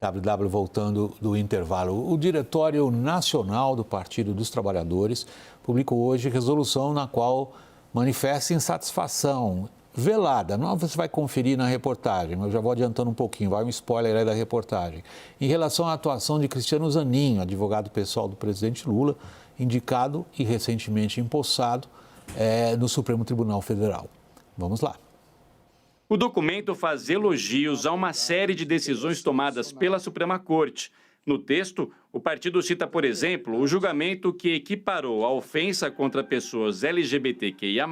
WW voltando do intervalo. O Diretório Nacional do Partido dos Trabalhadores publicou hoje resolução na qual manifesta insatisfação velada. Não, você vai conferir na reportagem, mas eu já vou adiantando um pouquinho, vai um spoiler aí da reportagem. Em relação à atuação de Cristiano Zanin, advogado pessoal do presidente Lula, indicado e recentemente empossado no Supremo Tribunal Federal. Vamos lá. O documento faz elogios a uma série de decisões tomadas pela Suprema Corte. No texto, o partido cita, por exemplo, o julgamento que equiparou a ofensa contra pessoas LGBTQIA+,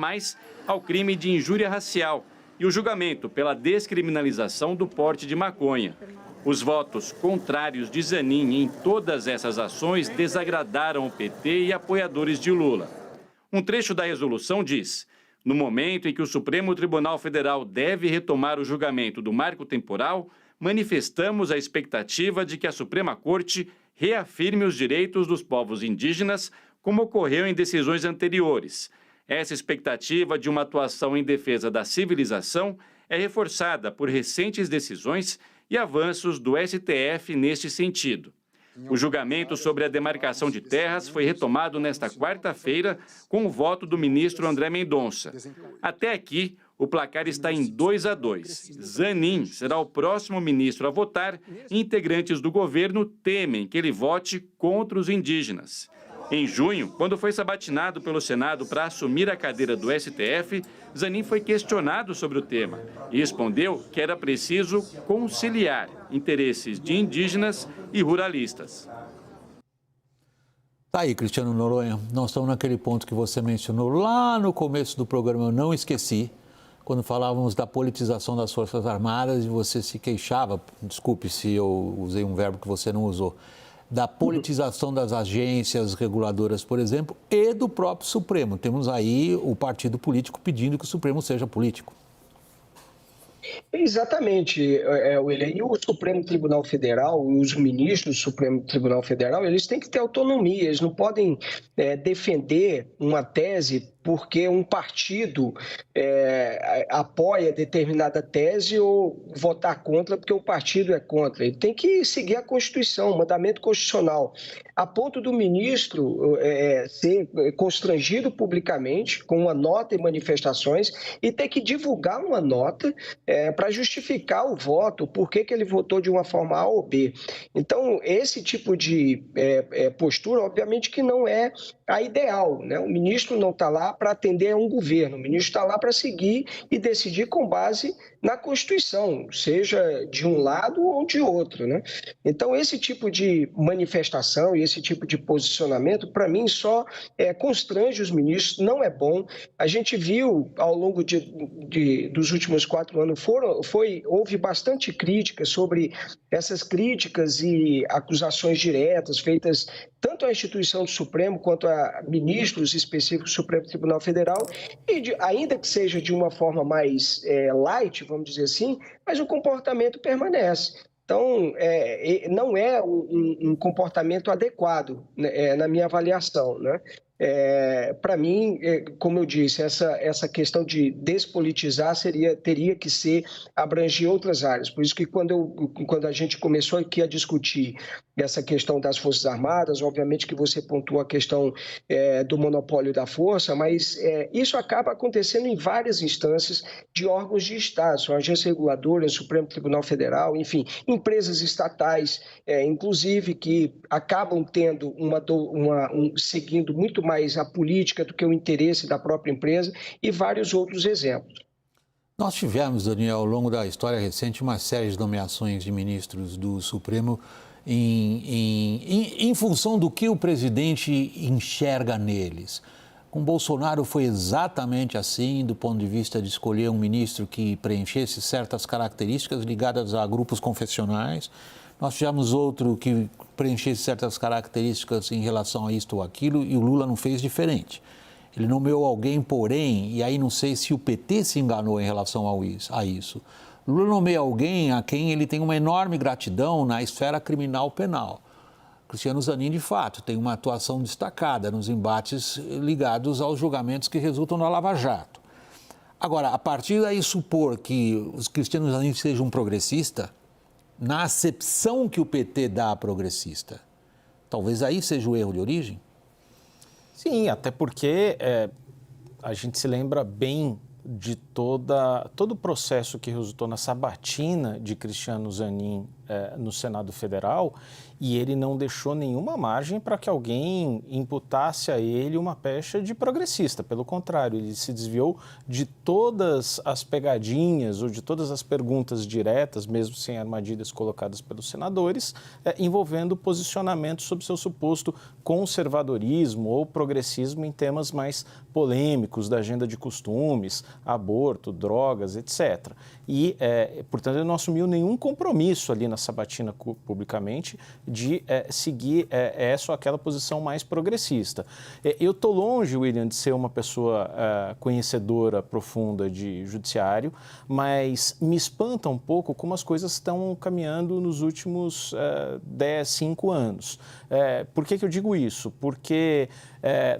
ao crime de injúria racial e o julgamento pela descriminalização do porte de maconha. Os votos contrários de Zanin em todas essas ações desagradaram o PT e apoiadores de Lula. Um trecho da resolução diz: no momento em que o Supremo Tribunal Federal deve retomar o julgamento do marco temporal, manifestamos a expectativa de que a Suprema Corte reafirme os direitos dos povos indígenas, como ocorreu em decisões anteriores. Essa expectativa de uma atuação em defesa da civilização é reforçada por recentes decisões e avanços do STF neste sentido. O julgamento sobre a demarcação de terras foi retomado nesta quarta-feira com o voto do ministro André Mendonça. Até aqui, o placar está em 2-2. Zanin será o próximo ministro a votar e integrantes do governo temem que ele vote contra os indígenas. Em junho, quando foi sabatinado pelo Senado para assumir a cadeira do STF, Zanin foi questionado sobre o tema e respondeu que era preciso conciliar interesses de indígenas e ruralistas. Tá aí, Cristiano Noronha, nós estamos naquele ponto que você mencionou lá no começo do programa, eu não esqueci, quando falávamos da politização das Forças Armadas e você se queixava, desculpe se eu usei um verbo que você não usou, da politização das agências reguladoras, por exemplo, e do próprio Supremo. Temos aí o partido político pedindo que o Supremo seja político. Exatamente, William. E o Supremo Tribunal Federal, os ministros do Supremo Tribunal Federal, eles têm que ter autonomia, eles não podem defender uma tese porque um partido apoia determinada tese ou votar contra porque o partido é contra. Ele tem que seguir a Constituição, o mandamento constitucional, a ponto do ministro ser constrangido publicamente com uma nota e manifestações e ter que divulgar uma nota para justificar o voto, por que ele votou de uma forma A ou B. Então, esse tipo de postura, obviamente que não é a ideal, né? O ministro não está lá para atender a um governo, o ministro está lá para seguir e decidir com base na Constituição, seja de um lado ou de outro, né? Então, esse tipo de manifestação e esse tipo de posicionamento, para mim, só constrange os ministros, não é bom. A gente viu ao longo dos últimos 4 anos, houve bastante crítica sobre essas críticas e acusações diretas feitas tanto à instituição do Supremo quanto a ministros específicos do Supremo Tribunal Federal, e ainda que seja de uma forma mais light, vamos dizer assim, mas o comportamento permanece. Então, não é um comportamento adequado, né, na minha avaliação, né? Para mim, como eu disse, essa questão de despolitizar teria que abranger outras áreas. Por isso que quando a gente começou aqui a discutir essa questão das Forças Armadas, obviamente que você pontuou a questão do monopólio da força, mas isso acaba acontecendo em várias instâncias de órgãos de Estado, são agências reguladoras, Supremo Tribunal Federal, enfim, empresas estatais, inclusive, que acabam tendo seguindo muito mais a política do que o interesse da própria empresa e vários outros exemplos. Nós tivemos, Daniel, ao longo da história recente, uma série de nomeações de ministros do Supremo em função do que o presidente enxerga neles. Com Bolsonaro foi exatamente assim, do ponto de vista de escolher um ministro que preenchesse certas características ligadas a grupos confessionais. Nós tivemos outro que preenchesse certas características em relação a isto ou aquilo, e o Lula não fez diferente. Ele nomeou alguém, porém, e aí não sei se o PT se enganou em relação a isso. Lula nomeia alguém a quem ele tem uma enorme gratidão na esfera criminal penal. Cristiano Zanin, de fato, tem uma atuação destacada nos embates ligados aos julgamentos que resultam na Lava Jato. Agora, a partir daí supor que o Cristiano Zanin seja um progressista, na acepção que o PT dá à progressista. Talvez aí seja o erro de origem? Sim, até porque a gente se lembra bem de todo o processo que resultou na sabatina de Cristiano Zanin no Senado Federal, e ele não deixou nenhuma margem para que alguém imputasse a ele uma pecha de progressista. Pelo contrário, ele se desviou de todas as pegadinhas ou de todas as perguntas diretas, mesmo sem armadilhas colocadas pelos senadores, envolvendo posicionamentos sobre seu suposto conservadorismo ou progressismo em temas mais polêmicos da agenda de costumes, aborto, drogas, etc. E, portanto, ele não assumiu nenhum compromisso ali na sabatina publicamente de seguir essa ou aquela posição mais progressista. Eu estou longe, William, de ser uma pessoa conhecedora profunda de judiciário, mas me espanta um pouco como as coisas estão caminhando nos últimos 5 anos. Por que eu digo isso? Porque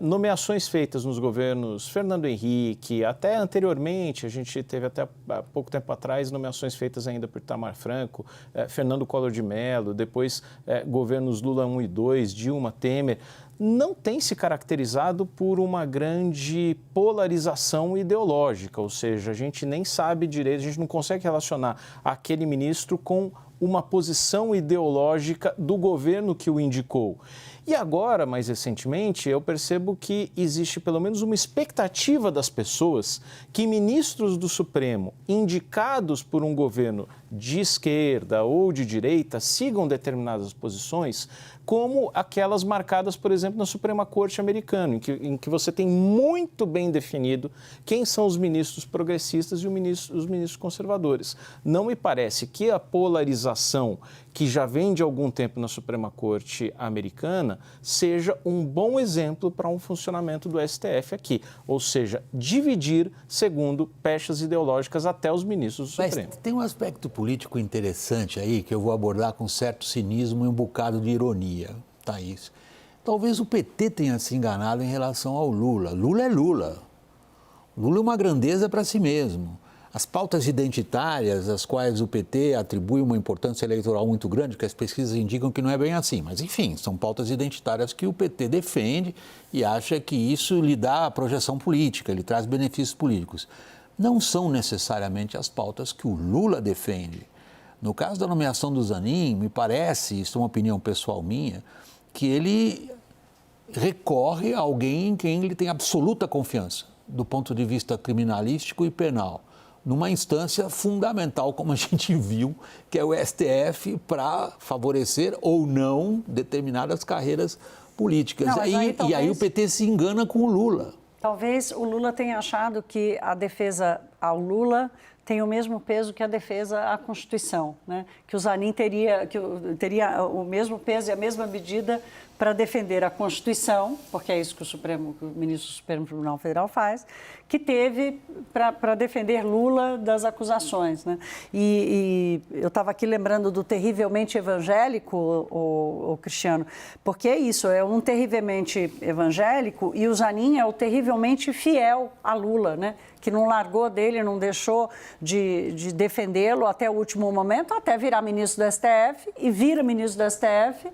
nomeações feitas nos governos Fernando Henrique, até anteriormente, a gente teve até há pouco tempo atrás nomeações feitas ainda por Itamar Franco, Fernando Collor de Mello, depois governos Lula 1 e 2, Dilma, Temer, não tem se caracterizado por uma grande polarização ideológica, ou seja, a gente nem sabe direito, a gente não consegue relacionar aquele ministro com uma posição ideológica do governo que o indicou. E agora, mais recentemente, eu percebo que existe pelo menos uma expectativa das pessoas que ministros do Supremo, indicados por um governo de esquerda ou de direita, sigam determinadas posições, como aquelas marcadas, por exemplo, na Suprema Corte americana, em que você tem muito bem definido quem são os ministros progressistas e os ministros conservadores. Não me parece que a polarização que já vem de algum tempo na Suprema Corte americana seja um bom exemplo para um funcionamento do STF aqui, ou seja, dividir segundo pechas ideológicas até os ministros do Supremo. Mas tem um aspecto político interessante aí que eu vou abordar com certo cinismo e um bocado de ironia, Thaís. Talvez o PT tenha se enganado em relação ao Lula. Lula é Lula. Lula é uma grandeza para si mesmo. As pautas identitárias, às quais o PT atribui uma importância eleitoral muito grande, que as pesquisas indicam que não é bem assim, mas enfim, são pautas identitárias que o PT defende e acha que isso lhe dá projeção política, lhe traz benefícios políticos. Não são necessariamente as pautas que o Lula defende. No caso da nomeação do Zanin, me parece, isso é uma opinião pessoal minha, que ele recorre a alguém em quem ele tem absoluta confiança, do ponto de vista criminalístico e penal, numa instância fundamental, como a gente viu, que é o STF, para favorecer ou não determinadas carreiras políticas. Não, E aí o PT se engana com o Lula. Talvez o Lula tenha achado que a defesa ao Lula tem o mesmo peso que a defesa à Constituição, né? Que o Zanin teria o mesmo peso e a mesma medida para defender a Constituição, porque é isso que o ministro do Supremo Tribunal Federal faz, que teve para defender Lula das acusações, né? E eu estava aqui lembrando do terrivelmente evangélico, o Cristiano, porque é isso, é um terrivelmente evangélico e o Zanin é o terrivelmente fiel a Lula, né? Que não largou dele, não deixou de defendê-lo até o último momento, até virar ministro do STF, e vira ministro do STF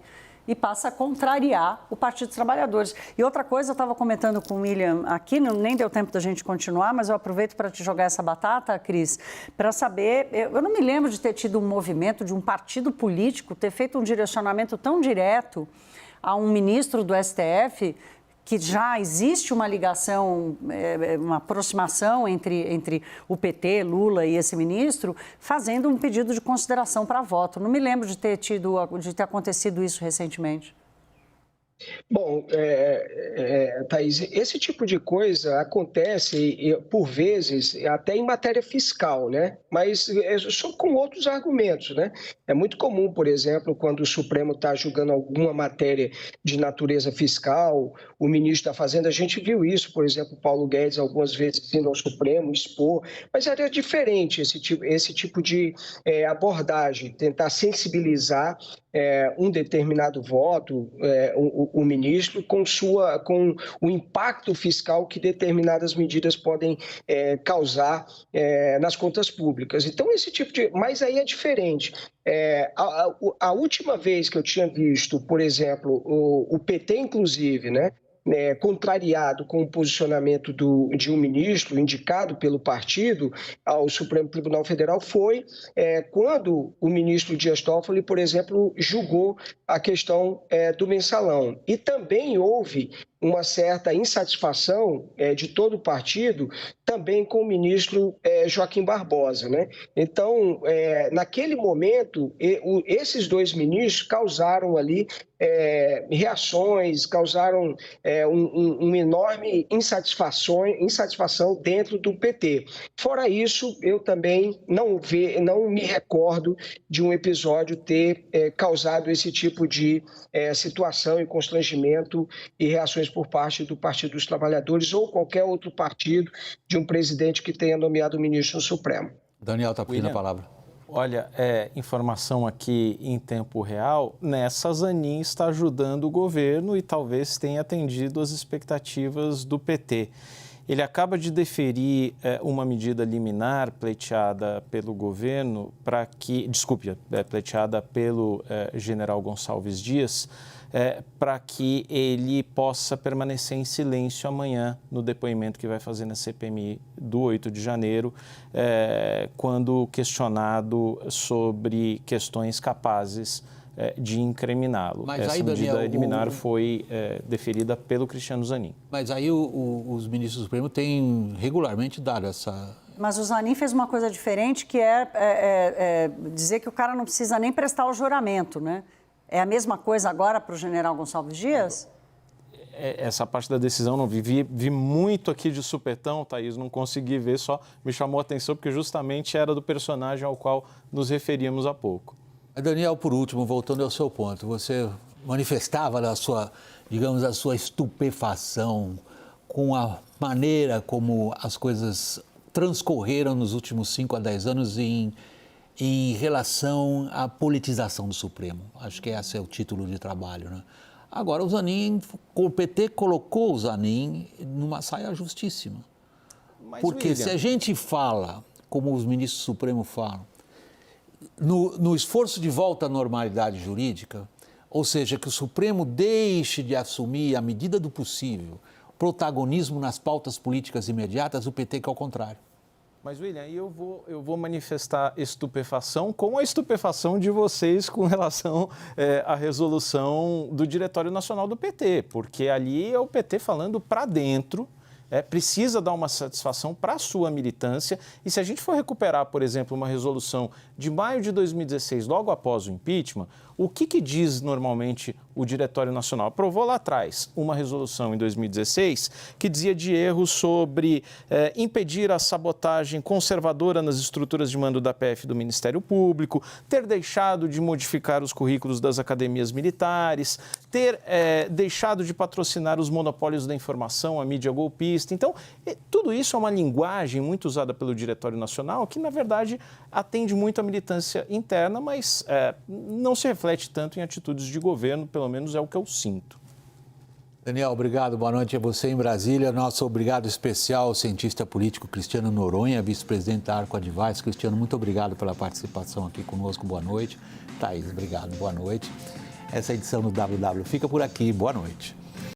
e passa a contrariar o Partido dos Trabalhadores. E outra coisa, eu estava comentando com o William aqui, nem deu tempo da gente continuar, mas eu aproveito para te jogar essa batata, Cris, para saber, eu não me lembro de ter tido um movimento de um partido político ter feito um direcionamento tão direto a um ministro do STF, que já existe uma ligação, uma aproximação entre o PT, Lula e esse ministro, fazendo um pedido de consideração para voto. Não me lembro de ter acontecido isso recentemente. Bom, Thaís, esse tipo de coisa acontece, por vezes, até em matéria fiscal, né? Mas só com outros argumentos, né? É muito comum, por exemplo, quando o Supremo está julgando alguma matéria de natureza fiscal, o ministro da Fazenda, a gente viu isso, por exemplo, Paulo Guedes algumas vezes indo ao Supremo expor, mas era diferente esse tipo de abordagem, tentar sensibilizar um determinado voto, o ministro, com o impacto fiscal que determinadas medidas podem causar nas contas públicas. Então, esse tipo de... Mas aí é diferente. A última vez que eu tinha visto, por exemplo, o PT, inclusive, né, contrariado com o posicionamento de um ministro indicado pelo partido ao Supremo Tribunal Federal foi quando o ministro Dias Toffoli, por exemplo, julgou a questão do mensalão. E também houve uma certa insatisfação de todo o partido, também com o ministro Joaquim Barbosa, né? Então, naquele momento, esses dois ministros causaram ali reações, causaram uma enorme insatisfação dentro do PT. Fora isso, eu também não me recordo de um episódio ter causado esse tipo de situação e constrangimento e reações por parte do Partido dos Trabalhadores ou qualquer outro partido de um presidente que tenha nomeado o ministro no Supremo. Daniel está pedindo a palavra. Olha, informação aqui em tempo real, nessa Zanin está ajudando o governo e talvez tenha atendido as expectativas do PT. Ele acaba de deferir uma medida liminar pleiteada pelo governo pleiteada pelo general Gonçalves Dias, para que ele possa permanecer em silêncio amanhã no depoimento que vai fazer na CPMI do 8 de janeiro, quando questionado sobre questões capazes de incriminá-lo. Essa medida liminar foi deferida pelo Cristiano Zanin. Mas aí os ministros do Supremo têm regularmente dado essa... Mas o Zanin fez uma coisa diferente, que é dizer que o cara não precisa nem prestar o juramento, né? É a mesma coisa agora para o general Gonçalves Dias? Essa parte da decisão não vi muito aqui de supetão, Thaís, não consegui ver, só me chamou a atenção porque justamente era do personagem ao qual nos referíamos há pouco. Daniel, por último, voltando ao seu ponto, você manifestava a sua estupefação com a maneira como as coisas transcorreram nos últimos 5 a 10 anos em relação à politização do Supremo. Acho que esse é o título de trabalho, né? Agora, o PT colocou o Zanin numa saia justíssima. Porque William, se a gente fala, como os ministros do Supremo falam, no esforço de volta à normalidade jurídica, ou seja, que o Supremo deixe de assumir, à medida do possível, protagonismo nas pautas políticas imediatas, o PT quer ao contrário. Mas, William, eu vou manifestar estupefação com a estupefação de vocês com relação à resolução do Diretório Nacional do PT, porque ali é o PT falando para dentro, precisa dar uma satisfação para a sua militância. E se a gente for recuperar, por exemplo, uma resolução de maio de 2016, logo após o impeachment, o que diz normalmente o Diretório Nacional? Aprovou lá atrás uma resolução em 2016 que dizia de erros sobre impedir a sabotagem conservadora nas estruturas de mando da PF do Ministério Público, ter deixado de modificar os currículos das academias militares, ter deixado de patrocinar os monopólios da informação, a mídia golpista. Então, tudo isso é uma linguagem muito usada pelo Diretório Nacional que, na verdade, atende muito à militância interna, mas não se reflete tanto em atitudes de governo, pelo menos é o que eu sinto. Daniel, obrigado. Boa noite a você em Brasília. Nosso obrigado especial ao cientista político Cristiano Noronha, vice-presidente da Arco Advice. Cristiano, muito obrigado pela participação aqui conosco. Boa noite. Thaís, obrigado. Boa noite. Essa edição do WW fica por aqui. Boa noite.